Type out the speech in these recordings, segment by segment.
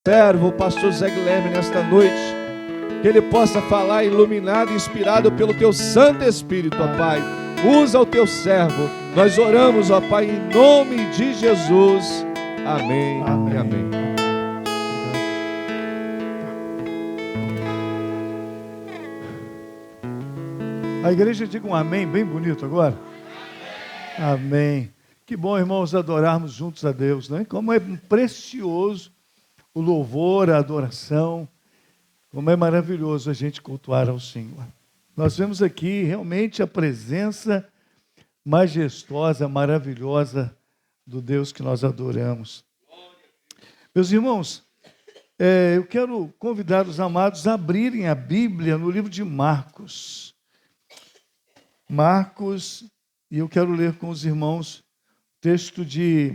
servo, o pastor Zé Guilherme, nesta noite, que ele possa falar iluminado e inspirado pelo teu Santo Espírito, ó Pai. Usa o teu servo. Nós oramos, ó Pai, em nome de Jesus. Amém. Amém. E amém. A igreja diga um amém bem bonito agora. Amém. Que bom, irmãos, adorarmos juntos a Deus, né? Como é precioso o louvor, a adoração. Como é maravilhoso a gente cultuar ao Senhor. Nós vemos aqui realmente a presença majestosa, maravilhosa do Deus que nós adoramos. Meus irmãos, eu quero convidar os amados a abrirem a Bíblia no livro de Marcos. Marcos, e eu quero ler com os irmãos o texto de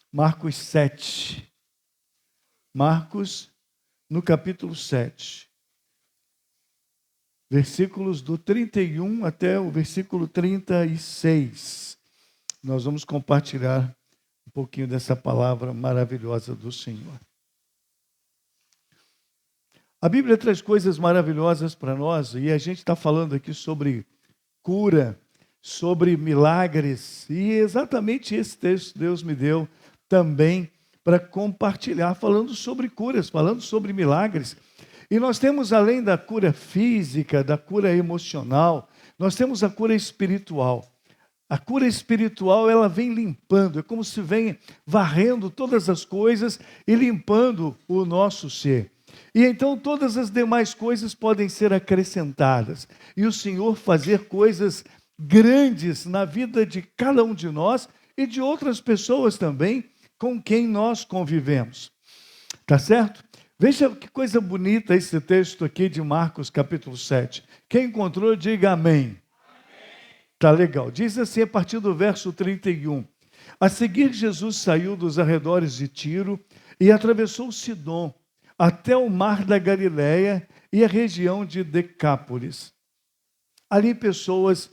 Marcos 7. Marcos, no capítulo 7. Versículos do 31 até o versículo 36. Nós vamos compartilhar um pouquinho dessa palavra maravilhosa do Senhor. A Bíblia traz coisas maravilhosas para nós, e a gente está falando aqui sobre cura, sobre milagres, e exatamente esse texto Deus me deu também para compartilhar, falando sobre curas, falando sobre milagres. E nós temos, além da cura física, da cura emocional, nós temos a cura espiritual. A cura espiritual, ela vem limpando, é como se vem varrendo todas as coisas e limpando o nosso ser. E então todas as demais coisas podem ser acrescentadas. E o Senhor fazer coisas grandes na vida de cada um de nós e de outras pessoas também com quem nós convivemos. Tá certo? Veja que coisa bonita esse texto aqui de Marcos capítulo 7. Quem encontrou, diga amém. Tá legal. Diz assim a partir do verso 31. A seguir, Jesus saiu dos arredores de Tiro e atravessou Sidom até o mar da Galileia e a região de Decápolis. Ali pessoas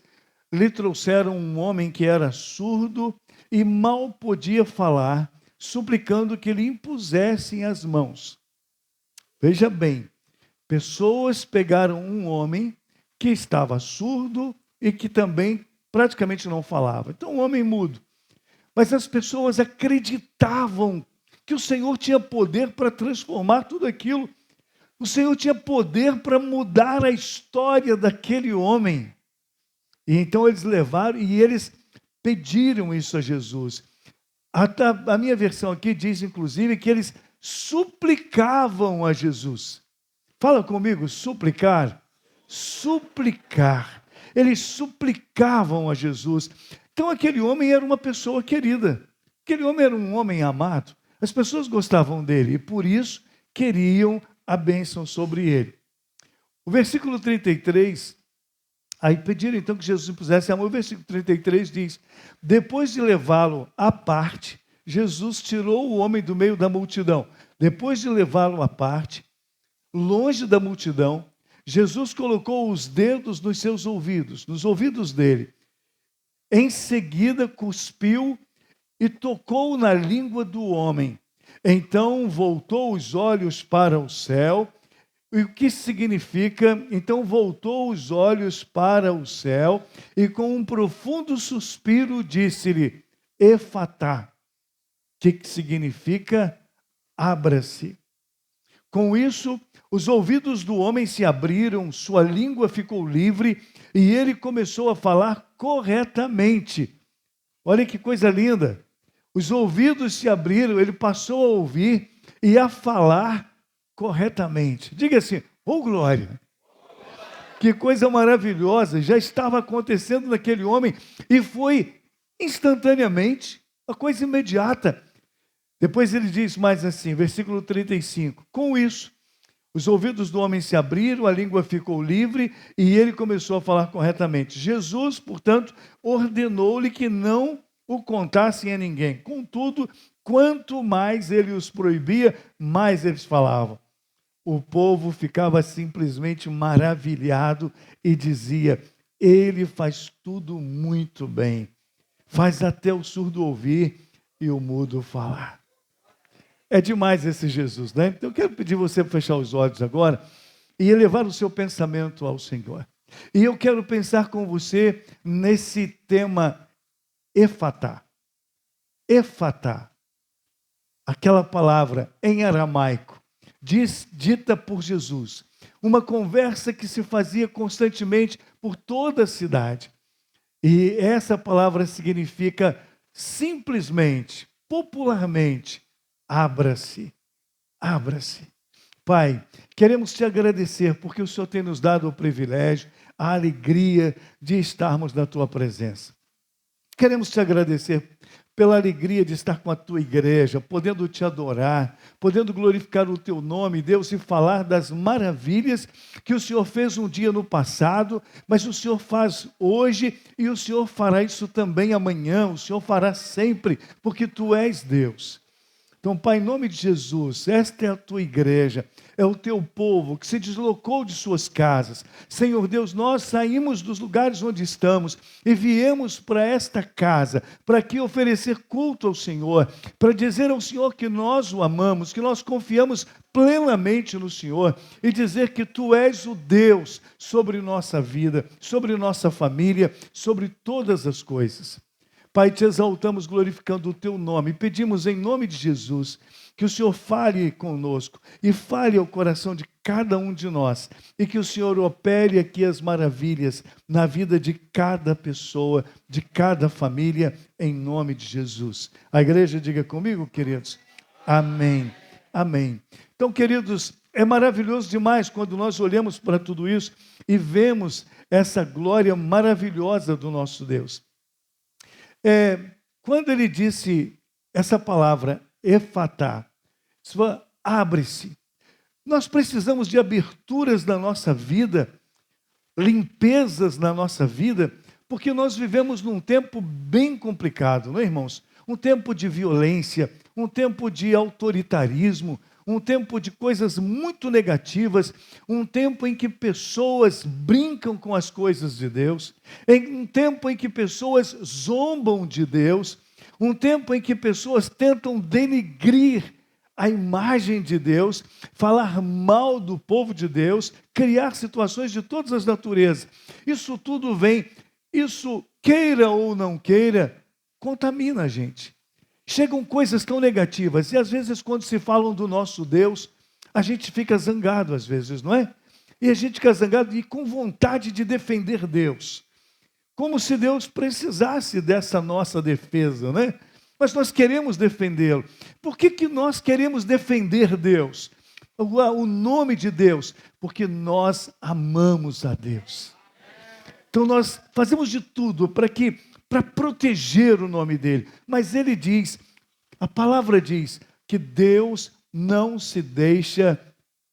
lhe trouxeram um homem que era surdo e mal podia falar, suplicando que lhe impusessem as mãos. Veja bem, pessoas pegaram um homem que estava surdo e que também praticamente não falava. Então, um homem mudo. Mas as pessoas acreditavam que o Senhor tinha poder para transformar tudo aquilo. O Senhor tinha poder para mudar a história daquele homem. E então eles levaram e eles pediram isso a Jesus. A minha versão aqui diz, inclusive, que eles suplicavam a Jesus. Fala comigo, suplicar. Suplicar. Eles suplicavam a Jesus. Então aquele homem era uma pessoa querida. Aquele homem era um homem amado. As pessoas gostavam dele e por isso queriam a bênção sobre ele. O versículo 33, aí pediram então que Jesus impusesse a mão. O versículo 33 diz: depois de levá-lo à parte, Jesus tirou o homem do meio da multidão. Depois de levá-lo à parte, longe da multidão, Jesus colocou os dedos nos seus ouvidos, nos ouvidos dele. Em seguida, cuspiu e tocou na língua do homem. Então, voltou os olhos para o céu. E o que significa? Então, voltou os olhos para o céu e com um profundo suspiro disse-lhe, Efatá, que significa abra-se. Com isso, os ouvidos do homem se abriram, sua língua ficou livre e ele começou a falar corretamente. Olha que coisa linda. Os ouvidos se abriram, ele passou a ouvir e a falar corretamente. Diga assim, oh glória. Que coisa maravilhosa, já estava acontecendo naquele homem e foi instantaneamente, uma coisa imediata. Depois ele diz mais assim, versículo 35, com isso, os ouvidos do homem se abriram, a língua ficou livre e ele começou a falar corretamente. Jesus, portanto, ordenou-lhe que não o contassem a ninguém. Contudo, quanto mais ele os proibia, mais eles falavam. O povo ficava simplesmente maravilhado e dizia, ele faz tudo muito bem. Faz até o surdo ouvir e o mudo falar. É demais esse Jesus, né? Então eu quero pedir você para fechar os olhos agora e elevar o seu pensamento ao Senhor. E eu quero pensar com você nesse tema Efatá. Efatá, aquela palavra em aramaico, dita por Jesus. Uma conversa que se fazia constantemente por toda a cidade. E essa palavra significa simplesmente, popularmente, abra-se, abra-se. Pai, queremos te agradecer porque o Senhor tem nos dado o privilégio, a alegria de estarmos na tua presença. Queremos te agradecer pela alegria de estar com a tua igreja, podendo te adorar, podendo glorificar o teu nome, Deus, e falar das maravilhas que o Senhor fez um dia no passado, mas o Senhor faz hoje e o Senhor fará isso também amanhã, o Senhor fará sempre, porque tu és Deus. Então, Pai, em nome de Jesus, esta é a tua igreja, é o teu povo que se deslocou de suas casas. Senhor Deus, nós saímos dos lugares onde estamos e viemos para esta casa, para aqui oferecer culto ao Senhor, para dizer ao Senhor que nós o amamos, que nós confiamos plenamente no Senhor e dizer que tu és o Deus sobre nossa vida, sobre nossa família, sobre todas as coisas. Pai, te exaltamos glorificando o teu nome. Pedimos em nome de Jesus que o Senhor fale conosco e fale ao coração de cada um de nós e que o Senhor opere aqui as maravilhas na vida de cada pessoa, de cada família, em nome de Jesus. A igreja diga comigo, queridos. Amém. Amém. Então, queridos, é maravilhoso demais quando nós olhamos para tudo isso e vemos essa glória maravilhosa do nosso Deus. Quando ele disse essa palavra, Efatá, abre-se, nós precisamos de aberturas na nossa vida, limpezas na nossa vida, porque nós vivemos num tempo bem complicado, não é, irmãos? Um tempo de violência, um tempo de autoritarismo, um tempo de coisas muito negativas, um tempo em que pessoas brincam com as coisas de Deus, um tempo em que pessoas zombam de Deus, um tempo em que pessoas tentam denigrir a imagem de Deus, falar mal do povo de Deus, criar situações de todas as naturezas. Isso tudo vem, isso queira ou não queira, contamina a gente. Chegam coisas tão negativas, e às vezes quando se falam do nosso Deus, a gente fica zangado às vezes, não é? E a gente fica zangado e com vontade de defender Deus, como se Deus precisasse dessa nossa defesa, né? Mas nós queremos defendê-lo. Por que nós queremos defender Deus? O nome de Deus? Porque nós amamos a Deus. Então nós fazemos de tudo para proteger o nome dele. Mas ele diz, a palavra diz, que Deus não se deixa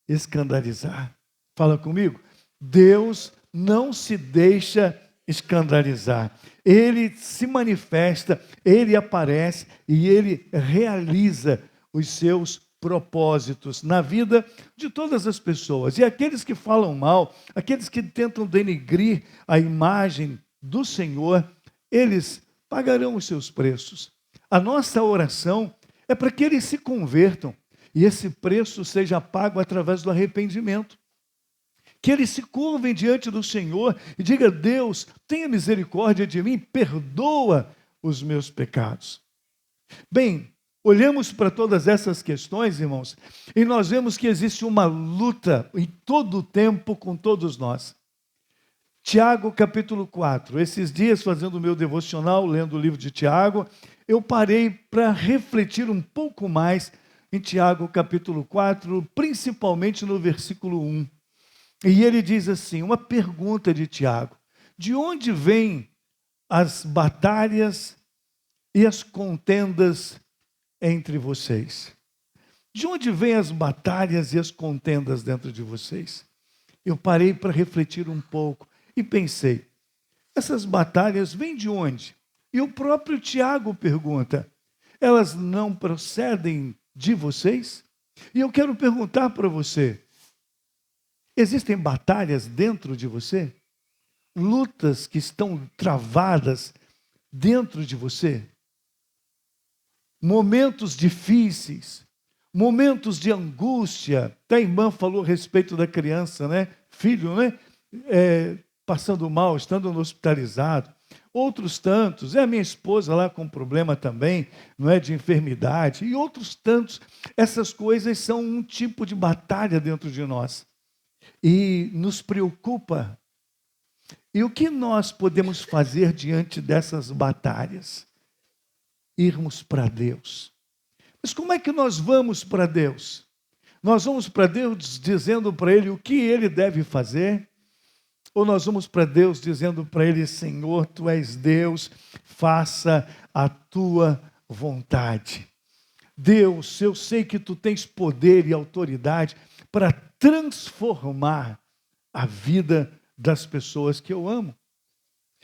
escandalizar. Fala comigo. Deus não se deixa escandalizar. Ele se manifesta, ele aparece e ele realiza os seus propósitos na vida de todas as pessoas. E aqueles que falam mal, aqueles que tentam denigrir a imagem do Senhor, eles pagarão os seus preços. A nossa oração é para que eles se convertam e esse preço seja pago através do arrependimento. Que eles se curvem diante do Senhor e digam: Deus, tenha misericórdia de mim, perdoa os meus pecados. Bem, olhamos para todas essas questões, irmãos, e nós vemos que existe uma luta em todo o tempo com todos nós. Tiago capítulo 4, esses dias fazendo o meu devocional, lendo o livro de Tiago, eu parei para refletir um pouco mais em Tiago capítulo 4, principalmente no versículo 1. E ele diz assim, uma pergunta de Tiago: de onde vêm as batalhas e as contendas entre vocês? De onde vêm as batalhas e as contendas dentro de vocês? Eu parei para refletir um pouco e pensei, essas batalhas vêm de onde? E o próprio Tiago pergunta, elas não procedem de vocês? E eu quero perguntar para você, existem batalhas dentro de você? Lutas que estão travadas dentro de você? Momentos difíceis, momentos de angústia. A irmã falou a respeito da criança, né? Filho, né? Passando mal, estando hospitalizado. Outros tantos, a minha esposa lá com problema também, não é, de enfermidade, e outros tantos. Essas coisas são um tipo de batalha dentro de nós. E nos preocupa. E o que nós podemos fazer diante dessas batalhas? Irmos para Deus. Mas como é que nós vamos para Deus? Nós vamos para Deus dizendo para Ele o que Ele deve fazer? Ou nós vamos para Deus dizendo para Ele: Senhor, Tu és Deus, faça a Tua vontade. Deus, eu sei que Tu tens poder e autoridade para transformar a vida das pessoas que eu amo.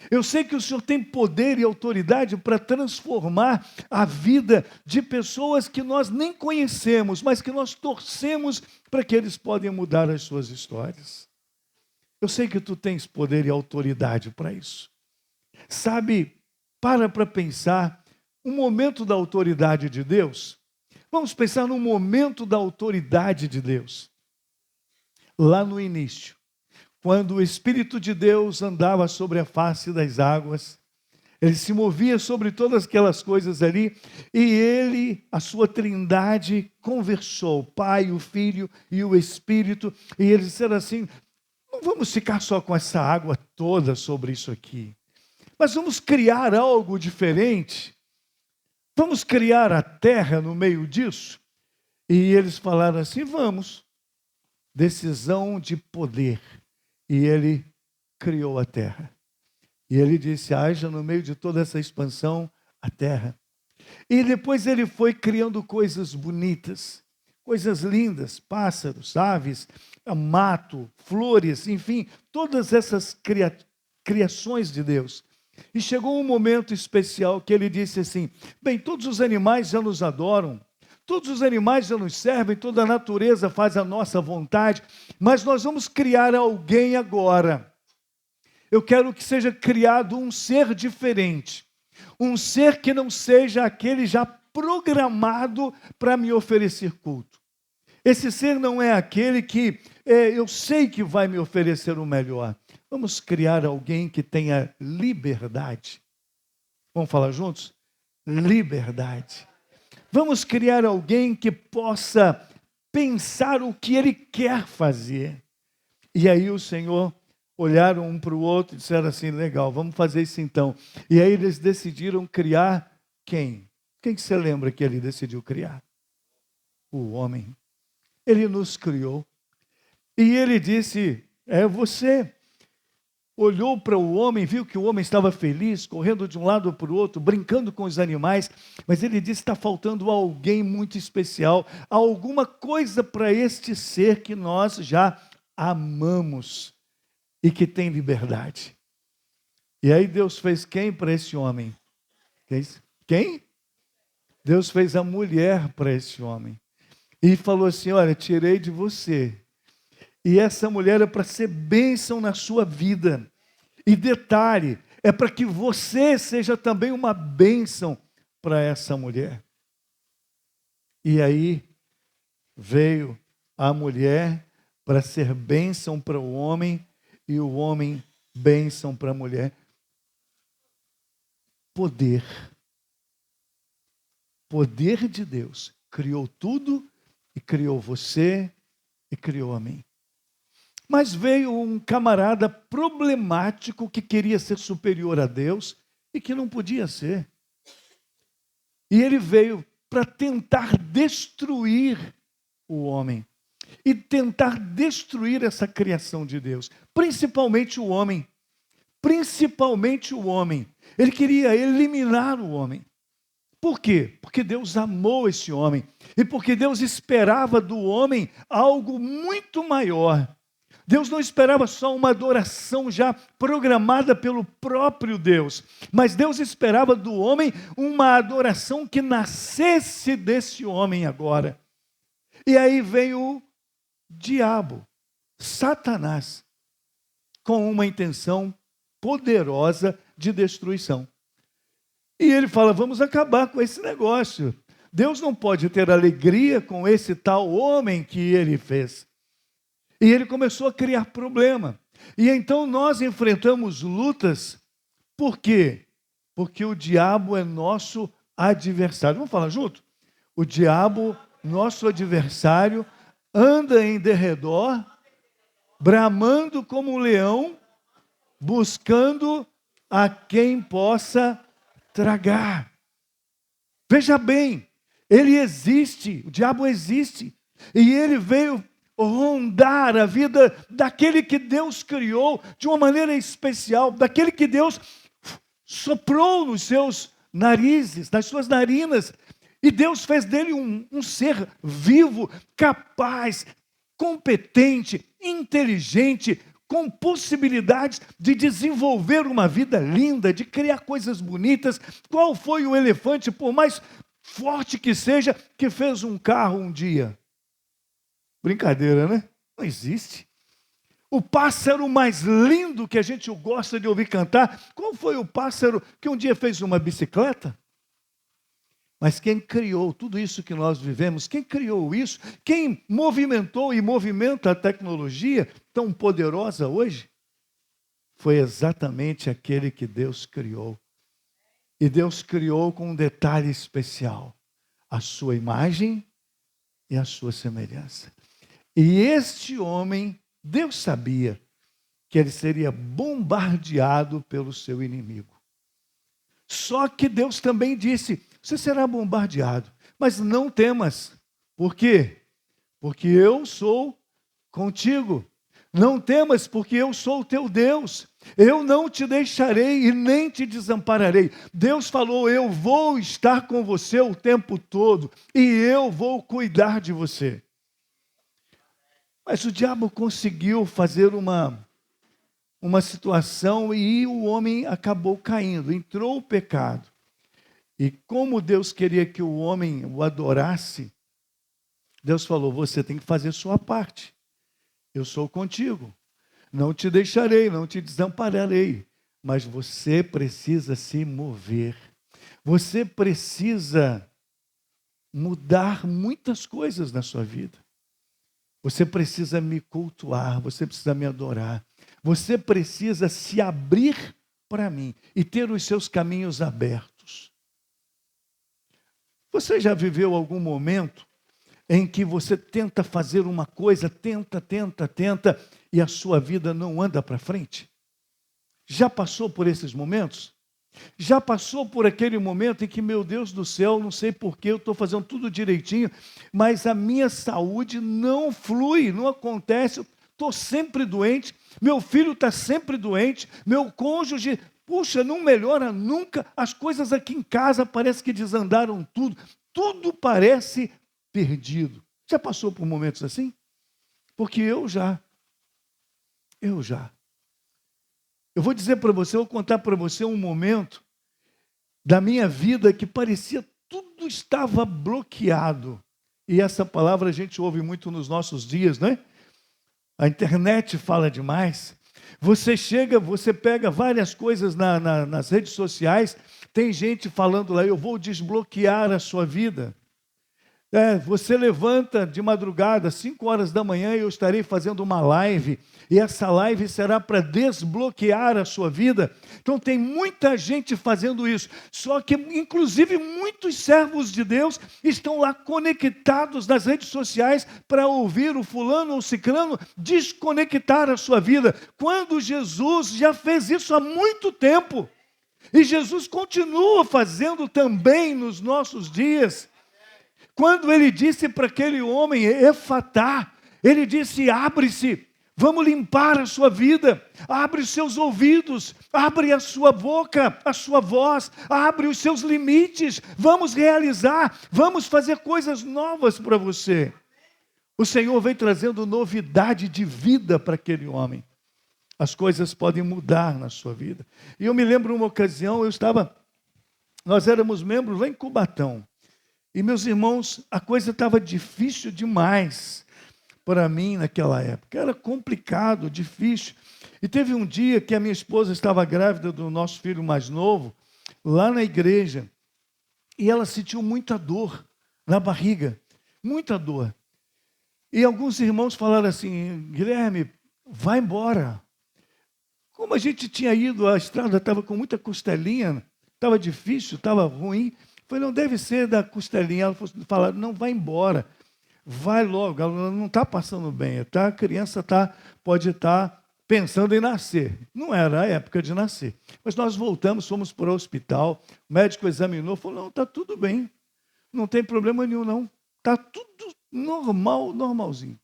Eu sei que o Senhor tem poder e autoridade para transformar a vida de pessoas que nós nem conhecemos, mas que nós torcemos para que eles possam mudar as suas histórias. Eu sei que Tu tens poder e autoridade para isso. Sabe, para pensar um momento da autoridade de Deus. Vamos pensar no momento da autoridade de Deus. Lá no início, quando o Espírito de Deus andava sobre a face das águas, Ele se movia sobre todas aquelas coisas ali, e Ele, a sua trindade, conversou, o Pai, o Filho e o Espírito, e eles disseram assim: não vamos ficar só com essa água toda sobre isso aqui, mas vamos criar algo diferente, vamos criar a terra no meio disso. E eles falaram assim: vamos, decisão de poder. E Ele criou a terra. E Ele disse: haja no meio de toda essa expansão a terra. E depois Ele foi criando coisas bonitas, coisas lindas, pássaros, aves, mato, flores, enfim, todas essas criações de Deus. E chegou um momento especial que Ele disse assim: bem, todos os animais já nos adoram, todos os animais já nos servem, toda a natureza faz a nossa vontade, mas nós vamos criar alguém agora. Eu quero que seja criado um ser diferente, um ser que não seja aquele já programado para me oferecer culto. Esse ser não é aquele que eu sei que vai me oferecer o melhor. Vamos criar alguém que tenha liberdade. Vamos falar juntos? Liberdade. Vamos criar alguém que possa pensar o que Ele quer fazer. E aí o Senhor olharam um para o outro e disseram assim: legal, vamos fazer isso então. E aí eles decidiram criar quem? Quem que você lembra que Ele decidiu criar? O homem. Ele nos criou. E Ele disse: é você. Olhou para o homem, viu que o homem estava feliz, correndo de um lado para o outro, brincando com os animais, mas Ele disse: está faltando alguém muito especial, alguma coisa para este ser que nós já amamos e que tem liberdade. E aí Deus fez quem para esse homem? Quem? Deus fez a mulher para esse homem. E falou assim: olha, tirei de você. E essa mulher é para ser bênção na sua vida. E detalhe, é para que você seja também uma bênção para essa mulher. E aí veio a mulher para ser bênção para o homem e o homem bênção para a mulher. Poder. Poder de Deus. Criou tudo e criou você e criou a mim. Mas veio um camarada problemático que queria ser superior a Deus e que não podia ser. E ele veio para tentar destruir o homem e tentar destruir essa criação de Deus, principalmente o homem. Principalmente o homem. Ele queria eliminar o homem. Por quê? Porque Deus amou esse homem e porque Deus esperava do homem algo muito maior. Deus não esperava só uma adoração já programada pelo próprio Deus, mas Deus esperava do homem uma adoração que nascesse desse homem agora. E aí veio o diabo, Satanás, com uma intenção poderosa de destruição. E ele fala: vamos acabar com esse negócio. Deus não pode ter alegria com esse tal homem que ele fez. E ele começou a criar problema. E então nós enfrentamos lutas. Por quê? Porque o diabo é nosso adversário. Vamos falar junto? O diabo, nosso adversário, anda em derredor, bramando como um leão, buscando a quem possa tragar. Veja bem, ele existe, o diabo existe, e ele veio rondar a vida daquele que Deus criou de uma maneira especial, daquele que Deus soprou nos seus narizes, nas suas narinas, e Deus fez dele um ser vivo, capaz, competente, inteligente, com possibilidades de desenvolver uma vida linda, de criar coisas bonitas. Qual foi o elefante, por mais forte que seja, que fez um carro um dia? Brincadeira, né? Não existe. O pássaro mais lindo que a gente gosta de ouvir cantar, qual foi o pássaro que um dia fez uma bicicleta? Mas quem criou tudo isso que nós vivemos, quem criou isso, quem movimentou e movimenta a tecnologia tão poderosa hoje, foi exatamente aquele que Deus criou. E Deus criou com um detalhe especial: a sua imagem e a sua semelhança. E este homem, Deus sabia que ele seria bombardeado pelo seu inimigo. Só que Deus também disse: você será bombardeado, mas não temas. Por quê? Porque eu sou contigo. Não temas, porque eu sou o teu Deus. Eu não te deixarei e nem te desampararei. Deus falou: eu vou estar com você o tempo todo e eu vou cuidar de você. Mas o diabo conseguiu fazer uma situação e o homem acabou caindo, entrou o pecado. E como Deus queria que o homem o adorasse, Deus falou: você tem que fazer sua parte. Eu sou contigo. Não te deixarei, não te desampararei. Mas você precisa se mover. Você precisa mudar muitas coisas na sua vida. Você precisa me cultuar, você precisa me adorar. Você precisa se abrir para mim e ter os seus caminhos abertos. Você já viveu algum momento em que você tenta fazer uma coisa, tenta, e a sua vida não anda para frente? Já passou por esses momentos? Já passou por aquele momento em que, meu Deus do céu, não sei porquê, eu estou fazendo tudo direitinho, mas a minha saúde não flui, não acontece, eu estou sempre doente, meu filho está sempre doente, meu cônjuge, puxa, não melhora nunca, as coisas aqui em casa parece que desandaram tudo parece perdido. Já passou por momentos assim? Porque eu já. Eu vou dizer para você, eu vou contar para você um momento da minha vida que parecia tudo estava bloqueado. E essa palavra a gente ouve muito nos nossos dias, né? A internet fala demais. Você chega, você pega várias coisas nas redes sociais, tem gente falando lá: eu vou desbloquear a sua vida. Você levanta de madrugada, 5 horas da manhã, e eu estarei fazendo uma live, e essa live será para desbloquear a sua vida. Então tem muita gente fazendo isso, só que inclusive muitos servos de Deus estão lá conectados nas redes sociais para ouvir o fulano ou ciclano desconectar a sua vida, quando Jesus já fez isso há muito tempo, e Jesus continua fazendo também nos nossos dias. Quando ele disse para aquele homem, Efatá, ele disse: abre-se, vamos limpar a sua vida, abre os seus ouvidos, abre a sua boca, a sua voz, abre os seus limites, vamos realizar, vamos fazer coisas novas para você. O Senhor vem trazendo novidade de vida para aquele homem. As coisas podem mudar na sua vida. E eu me lembro uma ocasião, nós éramos membros lá em Cubatão. E, meus irmãos, a coisa estava difícil demais para mim naquela época. Era complicado, difícil. E teve um dia que a minha esposa estava grávida do nosso filho mais novo, lá na igreja. E ela sentiu muita dor. na barriga, muita dor. E alguns irmãos falaram assim: Guilherme, vai embora. Como a gente tinha ido, a estrada estava com muita costelinha, estava difícil, estava ruim. Falei, não deve ser da costelinha. Ela falou, não, vai embora. Vai logo, ela não está passando bem. Tá? A criança pode estar pensando em nascer. Não era a época de nascer. Mas nós voltamos, fomos para o hospital, o médico examinou, falou, não, está tudo bem. Não tem problema nenhum, não. Está tudo normal, normalzinho.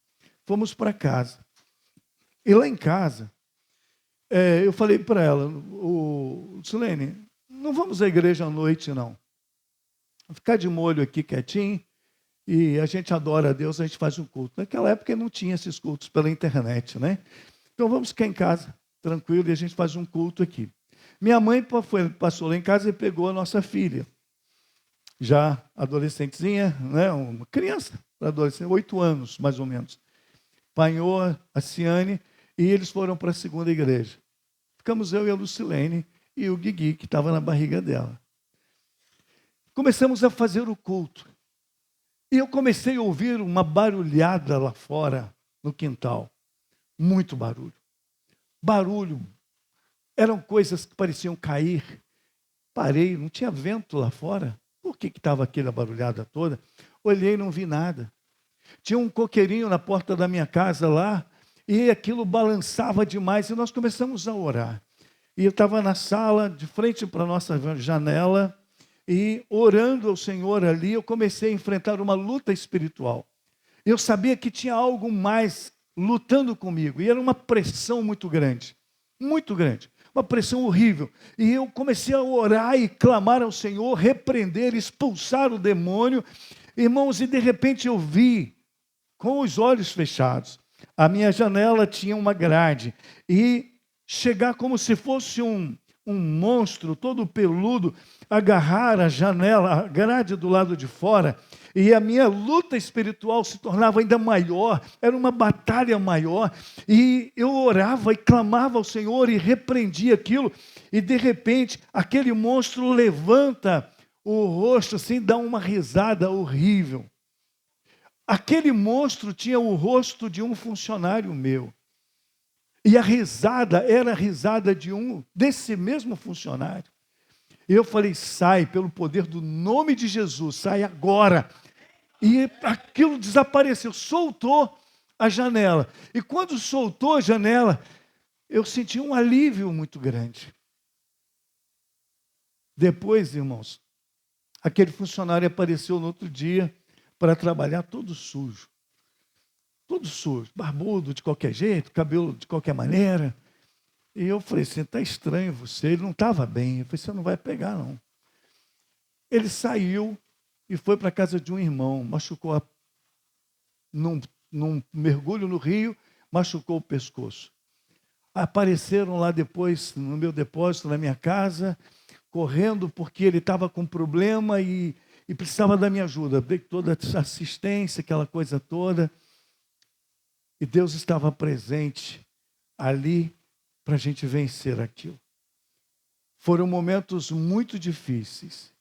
Fomos para casa. E lá em casa, eu falei para ela, Silene, não vamos à igreja à noite, não. Vou ficar de molho aqui quietinho, e a gente adora a Deus, a gente faz um culto. Naquela época não tinha esses cultos pela internet, né? Então vamos ficar em casa, tranquilo, e a gente faz um culto aqui. Minha mãe passou lá em casa e pegou a nossa filha, já adolescentezinha, né? Uma criança, adolescente, 8 anos, mais ou menos. Apanhou a Ciane e eles foram para a segunda igreja. Ficamos eu e a Lucilene e o Guigui, que estava na barriga dela. Começamos a fazer o culto. E eu comecei a ouvir uma barulhada lá fora, no quintal. Muito barulho. Barulho. Eram coisas que pareciam cair. Parei, não tinha vento lá fora. Por que estava aquela barulhada toda? Olhei e não vi nada. Tinha um coqueirinho na porta da minha casa lá, e aquilo balançava demais, e nós começamos a orar. E eu estava na sala, de frente para a nossa janela, e orando ao Senhor ali, eu comecei a enfrentar uma luta espiritual. Eu sabia que tinha algo mais lutando comigo, e era uma pressão muito grande, uma pressão horrível. E eu comecei a orar e clamar ao Senhor, repreender, expulsar o demônio. Irmãos, e de repente eu vi, com os olhos fechados, a minha janela tinha uma grade, e chegar como se fosse um monstro todo peludo, agarrar a janela, a grade do lado de fora, e a minha luta espiritual se tornava ainda maior, era uma batalha maior, e eu orava e clamava ao Senhor e repreendia aquilo, e de repente aquele monstro levanta o rosto assim, dá uma risada horrível. Aquele monstro tinha o rosto de um funcionário meu. E a risada era a risada desse mesmo funcionário. E eu falei, sai, pelo poder do nome de Jesus, sai agora. E aquilo desapareceu, soltou a janela. E quando soltou a janela, eu senti um alívio muito grande. Depois, irmãos, aquele funcionário apareceu no outro dia para trabalhar todo sujo. Todo sujo, barbudo de qualquer jeito, cabelo de qualquer maneira. E eu falei assim, está estranho você, ele não estava bem. Eu falei, você não vai pegar não. Ele saiu e foi para a casa de um irmão, machucou num mergulho no rio, machucou o pescoço. Apareceram lá depois no meu depósito, na minha casa, correndo porque ele estava com problema e precisava da minha ajuda. Dei toda a assistência, aquela coisa toda. E Deus estava presente ali para a gente vencer aquilo. Foram momentos muito difíceis.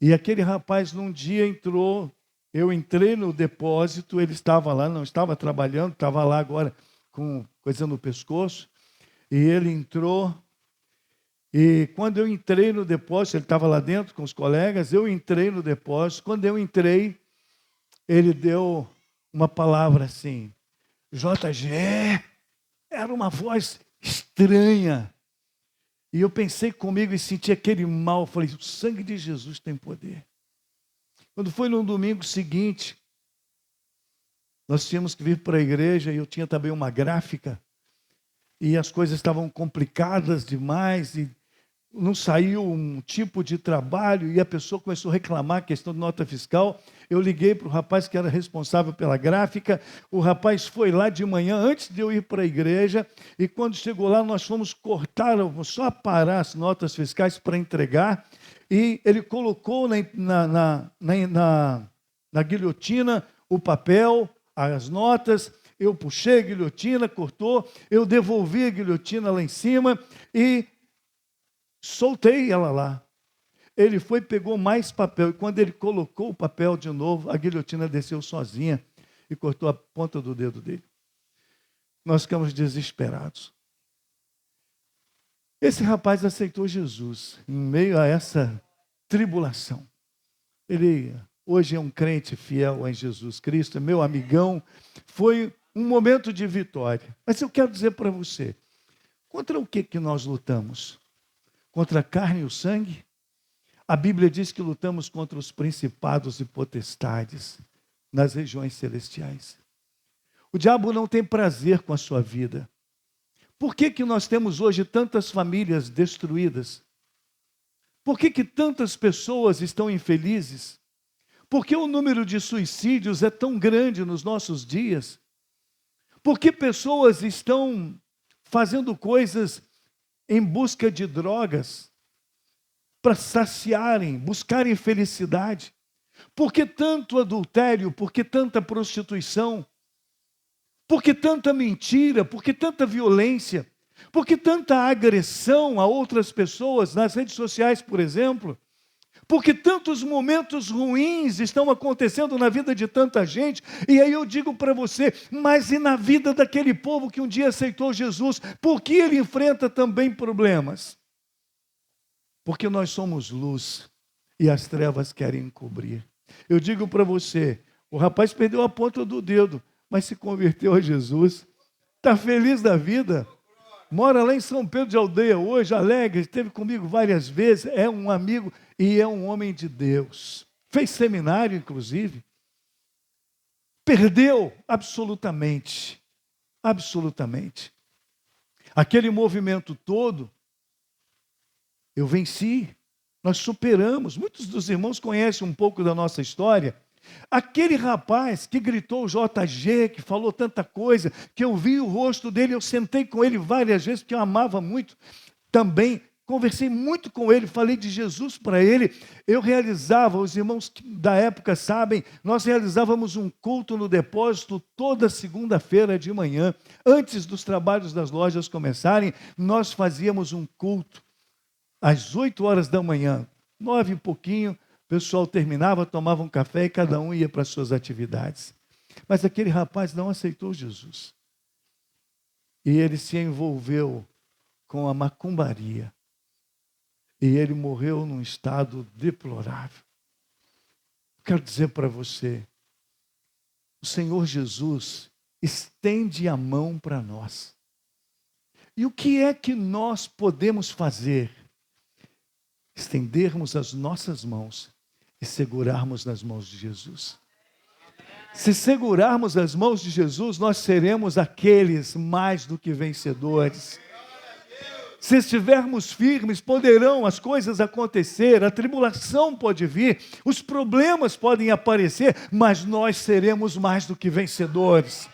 E aquele rapaz num dia entrou, eu entrei no depósito, ele estava lá, não estava trabalhando, estava lá agora com coisa no pescoço, e ele entrou, e quando eu entrei no depósito, ele estava lá dentro com os colegas, eu entrei no depósito, quando eu entrei, ele deu uma palavra assim, JG, era uma voz estranha. E eu pensei comigo e senti aquele mal. Falei, o sangue de Jesus tem poder. Quando foi no domingo seguinte, nós tínhamos que vir para a igreja e eu tinha também uma gráfica. E as coisas estavam complicadas demais e não saiu um tipo de trabalho e a pessoa começou a reclamar a questão de nota fiscal. Eu liguei para o rapaz que era responsável pela gráfica, o rapaz foi lá de manhã, antes de eu ir para a igreja, e quando chegou lá, nós fomos cortar, só parar as notas fiscais para entregar, e ele colocou na guilhotina o papel, as notas, eu puxei a guilhotina, cortou, eu devolvi a guilhotina lá em cima, e soltei ela lá. Ele foi, pegou mais papel, e quando ele colocou o papel de novo, a guilhotina desceu sozinha e cortou a ponta do dedo dele. Nós ficamos desesperados. Esse rapaz aceitou Jesus em meio a essa tribulação. Ele hoje é um crente fiel em Jesus Cristo, é meu amigão. Foi um momento de vitória. Mas eu quero dizer para você, contra o que nós lutamos? Contra a carne e o sangue? A Bíblia diz que lutamos contra os principados e potestades nas regiões celestiais. O diabo não tem prazer com a sua vida. Por que nós temos hoje tantas famílias destruídas? Por que tantas pessoas estão infelizes? Por que o número de suicídios é tão grande nos nossos dias? Por que pessoas estão fazendo coisas em busca de drogas para saciarem, buscarem felicidade? Por que tanto adultério? Por que tanta prostituição? Por que tanta mentira? Por que tanta violência? Por que tanta agressão a outras pessoas nas redes sociais, por exemplo? Por que tantos momentos ruins estão acontecendo na vida de tanta gente? E aí eu digo para você, mas e na vida daquele povo que um dia aceitou Jesus? Por que ele enfrenta também problemas? Porque nós somos luz e as trevas querem encobrir. Eu digo para você, o rapaz perdeu a ponta do dedo, mas se converteu a Jesus, está feliz da vida, mora lá em São Pedro de Aldeia hoje, alegre, esteve comigo várias vezes, é um amigo e é um homem de Deus. Fez seminário, inclusive. Perdeu absolutamente, absolutamente. Aquele movimento todo, eu venci, nós superamos. Muitos dos irmãos conhecem um pouco da nossa história. Aquele rapaz que gritou JG, que falou tanta coisa, que eu vi o rosto dele, eu sentei com ele várias vezes, porque eu amava muito. Também conversei muito com ele, falei de Jesus para ele. Eu realizava, os irmãos da época sabem, nós realizávamos um culto no depósito toda segunda-feira de manhã. Antes dos trabalhos das lojas começarem, nós fazíamos um culto às 8 horas da manhã, 9 e pouquinho, o pessoal terminava, tomava um café e cada um ia para as suas atividades. Mas aquele rapaz não aceitou Jesus. E ele se envolveu com a macumbaria. E ele morreu num estado deplorável. Quero dizer para você, o Senhor Jesus estende a mão para nós. E o que é que nós podemos fazer? Estendermos as nossas mãos e segurarmos nas mãos de Jesus. Se segurarmos as mãos de Jesus, nós seremos aqueles mais do que vencedores. Se estivermos firmes, poderão as coisas acontecer, a tribulação pode vir, os problemas podem aparecer, mas nós seremos mais do que vencedores.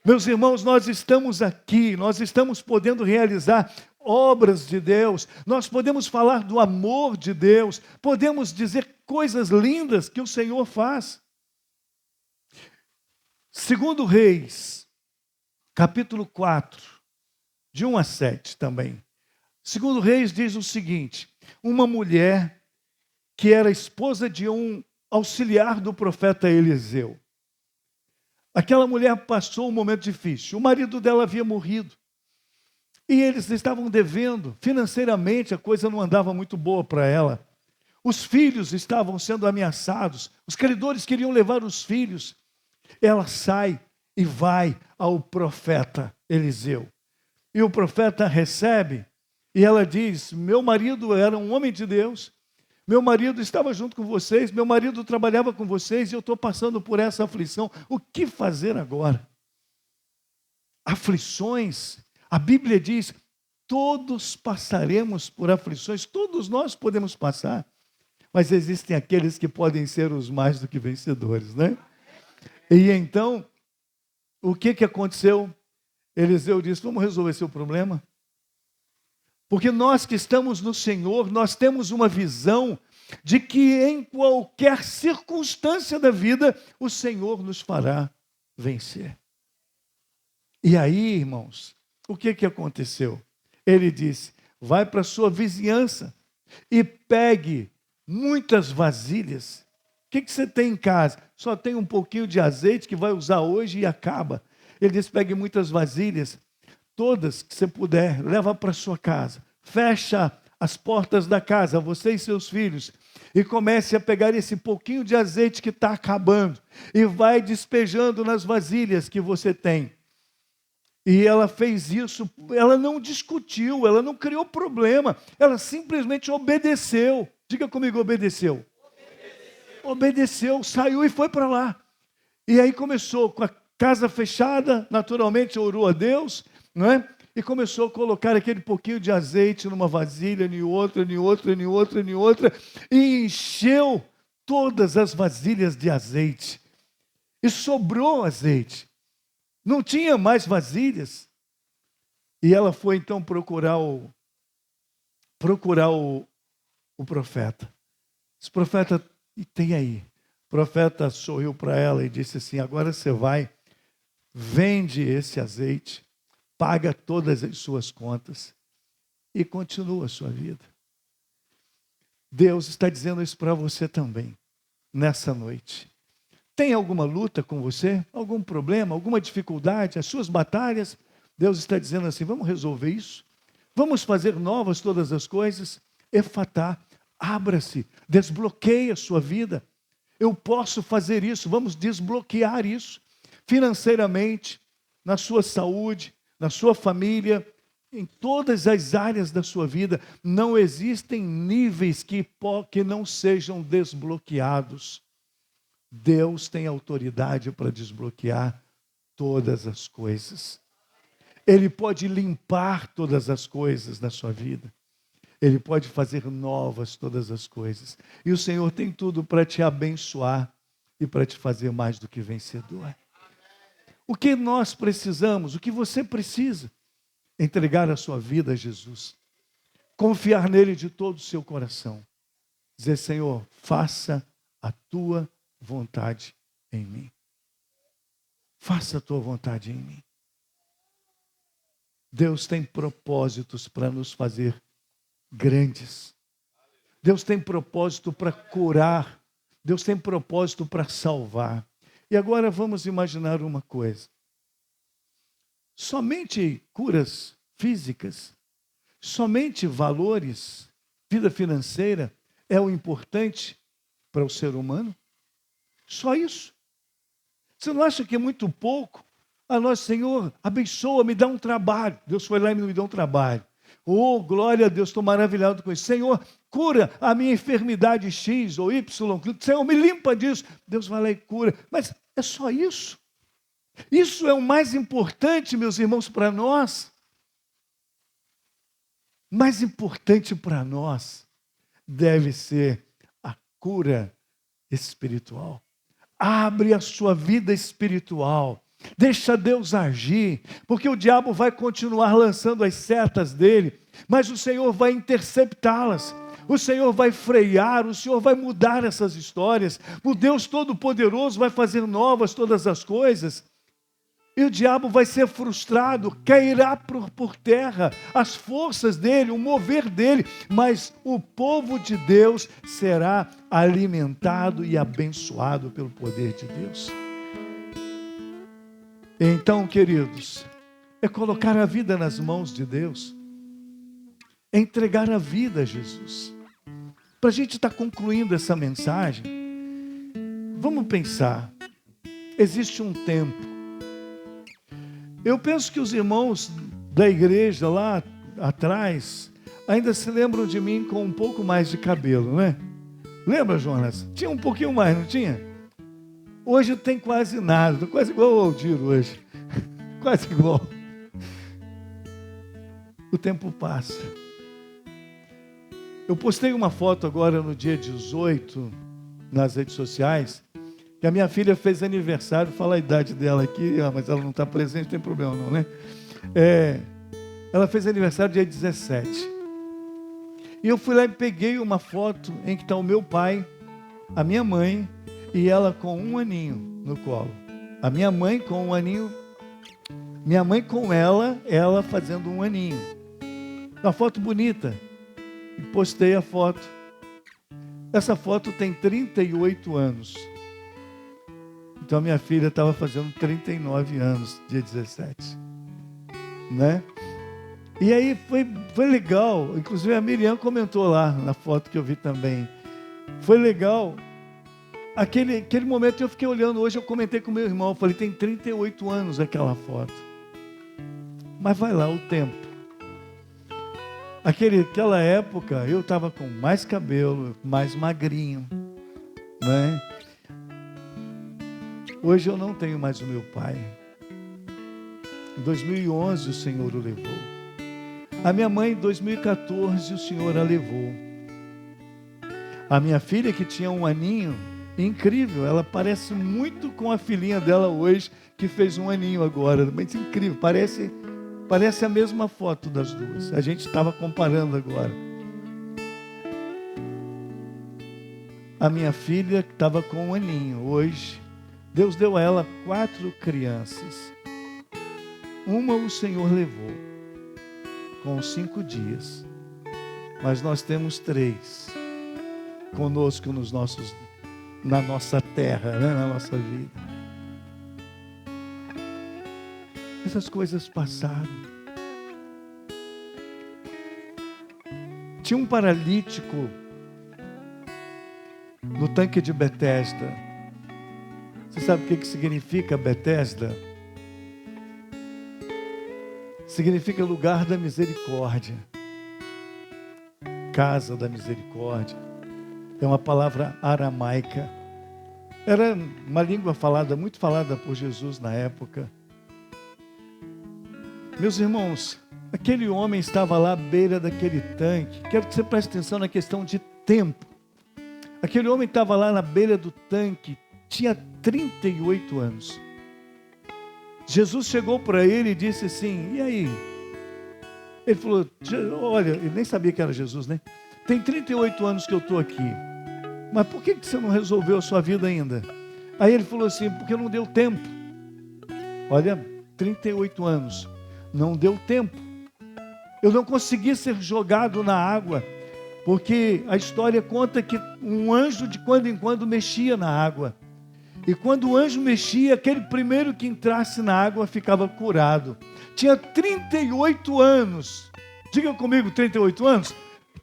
Meus irmãos, nós estamos aqui, nós estamos podendo realizar obras de Deus, nós podemos falar do amor de Deus, podemos dizer coisas lindas que o Senhor faz. Segundo Reis, capítulo 4, de 1 a 7 também. Segundo Reis diz o seguinte: uma mulher que era esposa de um auxiliar do profeta Eliseu. Aquela mulher passou um momento difícil, o marido dela havia morrido. E eles estavam devendo, financeiramente a coisa não andava muito boa para ela. Os filhos estavam sendo ameaçados, os credores queriam levar os filhos. Ela sai e vai ao profeta Eliseu. E o profeta recebe, e ela diz: meu marido era um homem de Deus, meu marido estava junto com vocês, meu marido trabalhava com vocês, e eu estou passando por essa aflição. O que fazer agora? Aflições. A Bíblia diz, todos passaremos por aflições, todos nós podemos passar, mas existem aqueles que podem ser os mais do que vencedores, né? E então, o que aconteceu? Eliseu disse: vamos resolver seu problema? Porque nós que estamos no Senhor, nós temos uma visão de que em qualquer circunstância da vida, o Senhor nos fará vencer. E aí, irmãos, o que aconteceu? Ele disse: vai para a sua vizinhança e pegue muitas vasilhas. O que você tem em casa? Só tem um pouquinho de azeite que vai usar hoje e acaba. Ele diz, pegue muitas vasilhas, todas que você puder, leva para sua casa. Fecha as portas da casa, você e seus filhos, e comece a pegar esse pouquinho de azeite que está acabando, e vai despejando nas vasilhas que você tem. E ela fez isso, ela não discutiu, ela não criou problema, ela simplesmente obedeceu. Diga comigo, obedeceu. Obedeceu, saiu e foi para lá. E aí começou com a casa fechada, naturalmente orou a Deus, não é? E começou a colocar aquele pouquinho de azeite numa vasilha, em outra, em outra, em outra, em outra, e encheu todas as vasilhas de azeite. E sobrou azeite. Não tinha mais vasilhas. E ela foi então procurar o profeta. Esse profeta, e tem aí. O profeta sorriu para ela e disse assim, agora você vai, vende esse azeite, paga todas as suas contas e continua a sua vida. Deus está dizendo isso para você também, nessa noite. Tem alguma luta com você? Algum problema? Alguma dificuldade? As suas batalhas? Deus está dizendo assim, vamos resolver isso? Vamos fazer novas todas as coisas? Efatá, abra-se, desbloqueie a sua vida. Eu posso fazer isso, vamos desbloquear isso. Financeiramente, na sua saúde, na sua família, em todas as áreas da sua vida, não existem níveis que não sejam desbloqueados. Deus tem autoridade para desbloquear todas as coisas. Ele pode limpar todas as coisas da sua vida. Ele pode fazer novas todas as coisas. E o Senhor tem tudo para te abençoar e para te fazer mais do que vencedor. O que nós precisamos, o que você precisa? Entregar a sua vida a Jesus. Confiar nele de todo o seu coração. Dizer, Senhor, faça a tua vontade em mim. Faça a tua vontade em mim. Deus tem propósitos para nos fazer grandes. Deus tem propósito para curar. Deus tem propósito para salvar. E agora vamos imaginar uma coisa. Somente curas físicas, somente valores, vida financeira é o importante para o ser humano? Só isso? Você não acha que é muito pouco? Ah, nosso Senhor, abençoa, me dá um trabalho. Deus foi lá e me deu um trabalho. Oh, glória a Deus, estou maravilhado com isso. Senhor, cura a minha enfermidade X ou Y. Senhor, me limpa disso. Deus vai lá e cura. Mas é só isso? Isso é o mais importante, meus irmãos, para nós. Mais importante para nós deve ser a cura espiritual. Abre a sua vida espiritual. Deixa Deus agir, porque o diabo vai continuar lançando as setas dele, mas o Senhor vai interceptá-las. O Senhor vai frear, o Senhor vai mudar essas histórias. O Deus Todo-Poderoso vai fazer novas todas as coisas. E o diabo vai ser frustrado, cairá por terra as forças dele, o mover dele, mas o povo de Deus será alimentado e abençoado pelo poder de Deus. Então, queridos, é colocar a vida nas mãos de Deus, é entregar a vida a Jesus. Para a gente estar concluindo essa mensagem, vamos pensar, existe um tempo. Eu penso que os irmãos da igreja lá atrás ainda se lembram de mim com um pouco mais de cabelo, não é? Lembra, Jonas? Tinha um pouquinho mais, não tinha? Hoje tem quase nada, estou quase igual ao Aldir hoje. Quase igual. O tempo passa. Eu postei uma foto agora no dia 18 nas redes sociais, que a minha filha fez aniversário, fala a idade dela aqui, mas ela não está presente, não tem problema não, né? Ela fez aniversário dia 17. E eu fui lá e peguei uma foto em que está o meu pai, a minha mãe e ela com um aninho no colo. A minha mãe com um aninho, minha mãe com ela fazendo um aninho. Uma foto bonita. E postei a foto. Essa foto tem 38 anos. Então a minha filha estava fazendo 39 anos, dia 17. Né? E aí foi legal. Inclusive a Miriam comentou lá na foto que eu vi também. Foi legal. Aquele momento eu fiquei olhando. Hoje eu comentei com meu irmão. Eu falei, tem 38 anos aquela foto. Mas vai lá o tempo. Aquela época eu estava com mais cabelo, mais magrinho, né? Hoje eu não tenho mais o meu pai. Em 2011 o Senhor o levou. A minha mãe em 2014 o Senhor a levou. A minha filha que tinha 1 aninho, incrível, ela parece muito com a filhinha dela hoje, que fez 1 aninho agora, mas incrível, parece a mesma foto das duas. A gente estava comparando agora. A minha filha estava com 1 aninho. Hoje, Deus deu a ela 4 crianças. Uma o Senhor levou, com 5 dias. Mas nós temos 3 conosco na nossa terra, né? Na nossa vida. Essas coisas passaram. Tinha um paralítico no tanque de Betesda. Você sabe o que significa Betesda? Significa lugar da misericórdia. Casa da misericórdia. É uma palavra aramaica. Era uma língua muito falada por Jesus na época. Meus irmãos, aquele homem estava lá à beira daquele tanque. Quero que você preste atenção na questão de tempo. Aquele homem estava lá na beira do tanque, tinha 38 anos. Jesus chegou para ele e disse assim, e aí? Ele falou, olha, ele nem sabia que era Jesus, né? Tem 38 anos que eu estou aqui, mas por que você não resolveu a sua vida ainda? Aí ele falou assim, porque não deu tempo. Olha, 38 anos. Não deu tempo. Eu não consegui ser jogado na água, porque a história conta que um anjo de quando em quando mexia na água. E quando o anjo mexia, aquele primeiro que entrasse na água ficava curado. Tinha 38 anos. Diga comigo, 38 anos?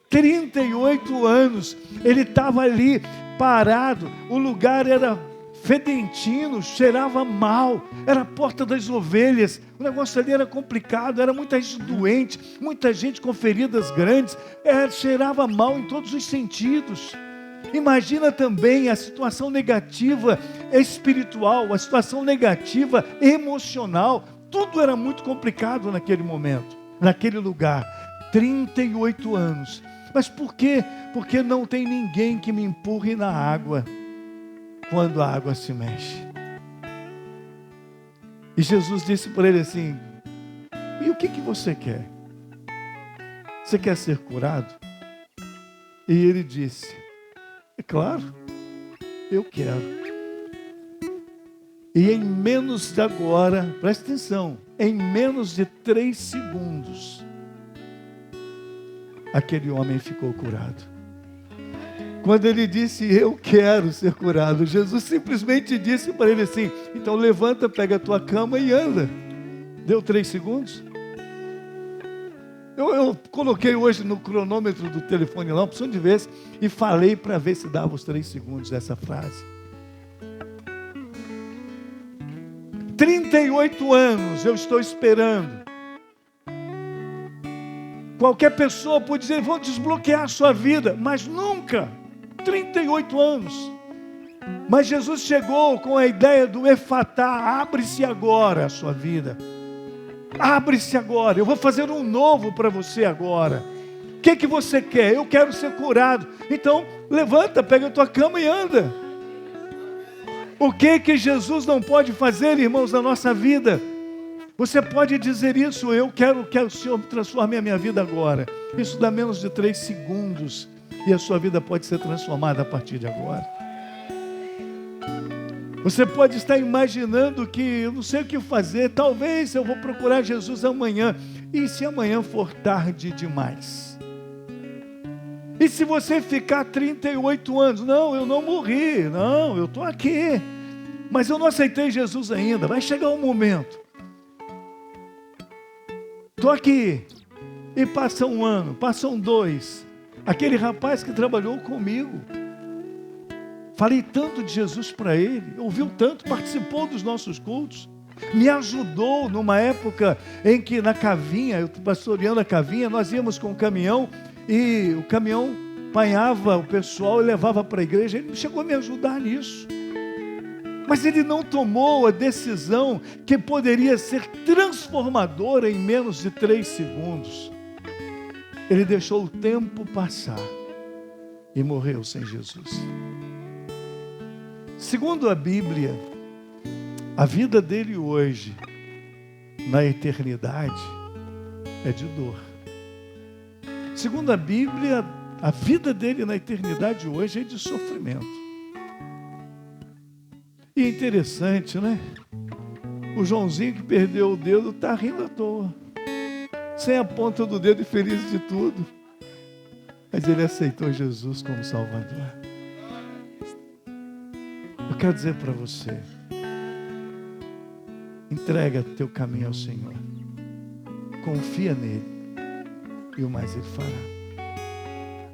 38 anos. Ele estava ali parado. O lugar era fedentino, cheirava mal, era a porta das ovelhas, o negócio ali era complicado, era muita gente doente, muita gente com feridas grandes, cheirava mal em todos os sentidos. Imagina também a situação negativa espiritual, a situação negativa emocional, tudo era muito complicado naquele momento, naquele lugar. 38 anos, mas por quê? Porque não tem ninguém que me empurre na água quando a água se mexe. E Jesus disse para ele assim, e o que você quer? Você quer ser curado? E ele disse, é claro, eu quero. E em menos de agora, presta atenção, em menos de 3 segundos, aquele homem ficou curado. Quando ele disse, eu quero ser curado, Jesus simplesmente disse para ele assim, então levanta, pega a tua cama e anda. Deu 3 segundos? Eu coloquei hoje no cronômetro do telefone lá, opção de vez, e falei para ver se dava os 3 segundos dessa frase. 38 anos eu estou esperando. Qualquer pessoa pode dizer, vou desbloquear a sua vida, mas nunca. 38 anos. Mas Jesus chegou com a ideia do efatá, abre-se agora a sua vida. Abre-se agora, eu vou fazer um novo para você agora. O que você quer? Eu quero ser curado. Então, levanta, pega a tua cama e anda. O que Jesus não pode fazer, irmãos, na nossa vida? Você pode dizer isso, eu quero que o Senhor transforme a minha vida agora. Isso dá menos de 3 segundos. E a sua vida pode ser transformada a partir de agora. Você pode estar imaginando que eu não sei o que fazer. Talvez eu vou procurar Jesus amanhã. E se amanhã for tarde demais? E E se você ficar 38 anos? Não, eu não morri. Não, eu estou aqui. Mas eu não aceitei Jesus ainda. Vai chegar um momento. Estou aqui. E passa um ano, passam 2. Aquele rapaz que trabalhou comigo. Falei tanto de Jesus para ele. Ouviu tanto, participou dos nossos cultos. Me ajudou numa época em que na Cavinha, eu pastoreando a Cavinha, nós íamos com o caminhão e o caminhão apanhava o pessoal e levava para a igreja. Ele chegou a me ajudar nisso. Mas ele não tomou a decisão que poderia ser transformadora em menos de 3 segundos. Ele deixou o tempo passar e morreu sem Jesus. Segundo a Bíblia, a vida dele hoje, na eternidade, é de dor. Segundo a Bíblia, a vida dele na eternidade hoje é de sofrimento. E é interessante, né? O Joãozinho que perdeu o dedo está rindo à toa. Sem a ponta do dedo e feliz de tudo. Mas ele aceitou Jesus como Salvador. Eu quero dizer para você, entrega teu caminho ao Senhor. Confia nele. E o mais ele fará.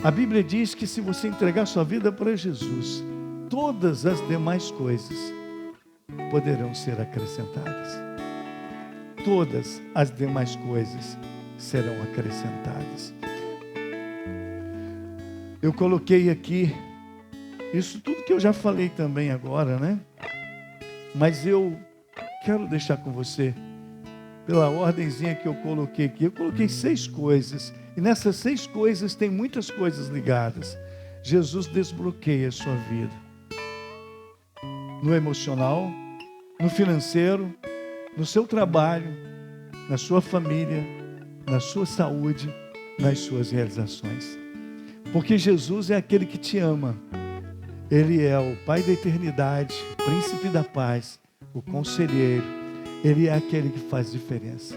A Bíblia diz que se você entregar sua vida para Jesus, todas as demais coisas poderão ser acrescentadas. Todas as demais coisas serão acrescentadas. Eu coloquei aqui isso tudo que eu já falei também agora, né? Mas eu quero deixar com você, pela ordenzinha que eu coloquei aqui. Eu coloquei 6 coisas. E nessas 6 coisas tem muitas coisas ligadas. Jesus desbloqueia a sua vida. No emocional, no financeiro, no seu trabalho, na sua família, na sua saúde, nas suas realizações. Porque Jesus é aquele que te ama. Ele é o Pai da eternidade, Príncipe da paz, o Conselheiro. Ele é aquele que faz diferença.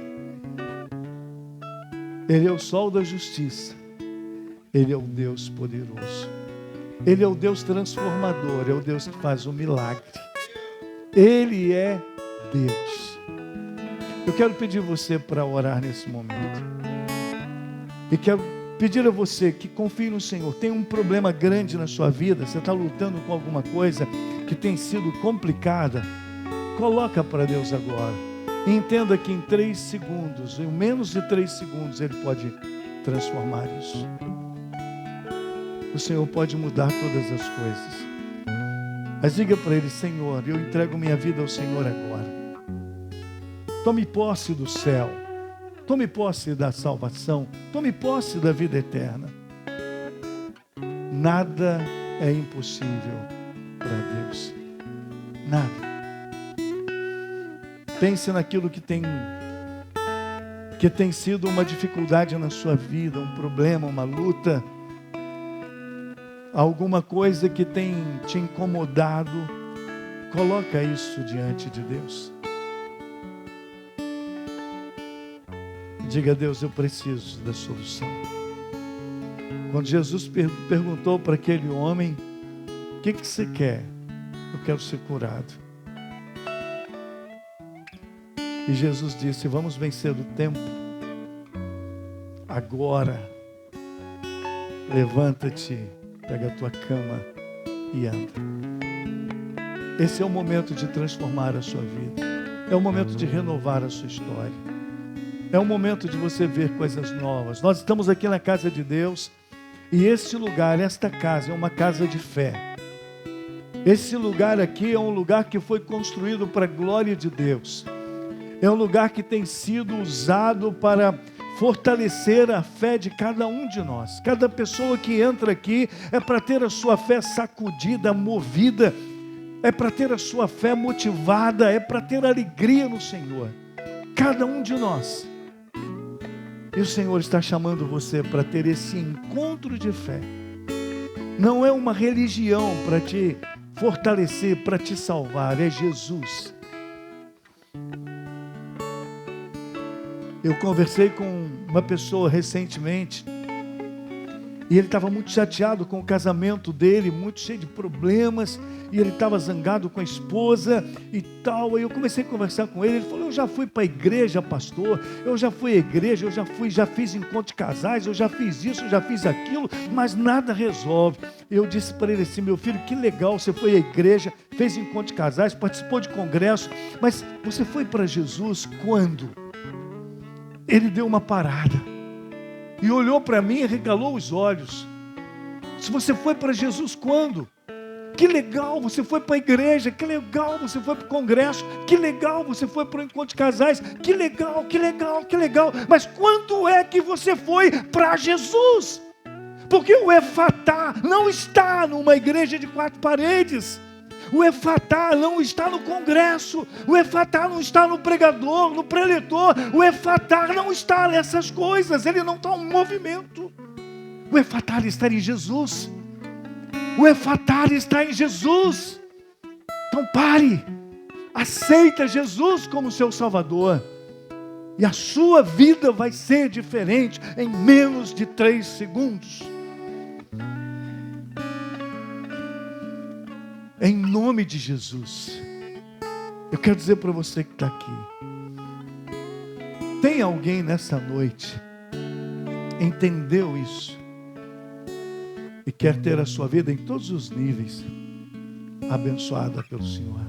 Ele é o sol da justiça. Ele é o Deus poderoso. Ele é o Deus transformador, é o Deus que faz o milagre. Ele é Deus. Eu quero pedir você para orar nesse momento. E quero pedir a você que confie no Senhor. Tem um problema grande na sua vida, você está lutando com alguma coisa que tem sido complicada. Coloca para Deus agora. E entenda que em 3 segundos, em menos de 3 segundos, Ele pode transformar isso. O Senhor pode mudar todas as coisas. Mas diga para Ele: Senhor, eu entrego minha vida ao Senhor agora. Tome posse do céu. Tome posse da salvação. Tome posse da vida eterna. Nada é impossível para Deus. Nada. Pense naquilo que tem sido uma dificuldade na sua vida, um problema, uma luta, alguma coisa que tem te incomodado. Coloca isso diante de Deus. Diga a Deus: eu preciso da solução. Quando Jesus perguntou para aquele homem: o que você quer? Eu quero ser curado. E Jesus disse: vamos vencer o tempo. Agora, levanta-te, pega a tua cama e anda. Esse é o momento de transformar a sua vida. É o momento de renovar a sua história. É o momento de você ver coisas novas. Nós estamos aqui na casa de Deus. E esse lugar, esta casa, é uma casa de fé. Esse lugar aqui é um lugar que foi construído para a glória de Deus. É um lugar que tem sido usado para fortalecer a fé de cada um de nós. Cada pessoa que entra aqui é para ter a sua fé sacudida, movida. É para ter a sua fé motivada. É para ter alegria no Senhor. Cada um de nós. E o Senhor está chamando você para ter esse encontro de fé. Não é uma religião para te fortalecer, para te salvar. É Jesus. Eu conversei com uma pessoa recentemente E ele estava muito chateado com o casamento dele, muito cheio de problemas, e ele estava zangado com a esposa e tal. Aí eu comecei a conversar com ele, ele falou: eu já fui para a igreja, pastor, eu já fui à igreja, já fiz encontro de casais, eu já fiz isso, eu já fiz aquilo, mas nada resolve. Eu disse para ele assim: meu filho, que legal, você foi à igreja, fez encontro de casais, participou de congresso, mas você foi para Jesus quando? Ele deu uma parada e olhou para mim e regalou os olhos. Se você foi para Jesus quando? Que legal, você foi para a igreja, que legal, você foi para o congresso, que legal, você foi para o encontro de casais, que legal, que legal, que legal. Mas quando é que você foi para Jesus? Porque o Efatá não está numa igreja de 4 paredes. O Efatá não está no congresso, o Efatá não está no pregador, no preletor, o Efatá não está nessas coisas, ele não está em movimento. O Efatá está em Jesus. O Efatá está em Jesus. Então pare, aceita Jesus como seu Salvador, e a sua vida vai ser diferente em menos de 3 segundos. Em nome de Jesus, eu quero dizer para você que está aqui: tem alguém nessa noite, entendeu isso, e quer ter a sua vida em todos os níveis abençoada pelo Senhor?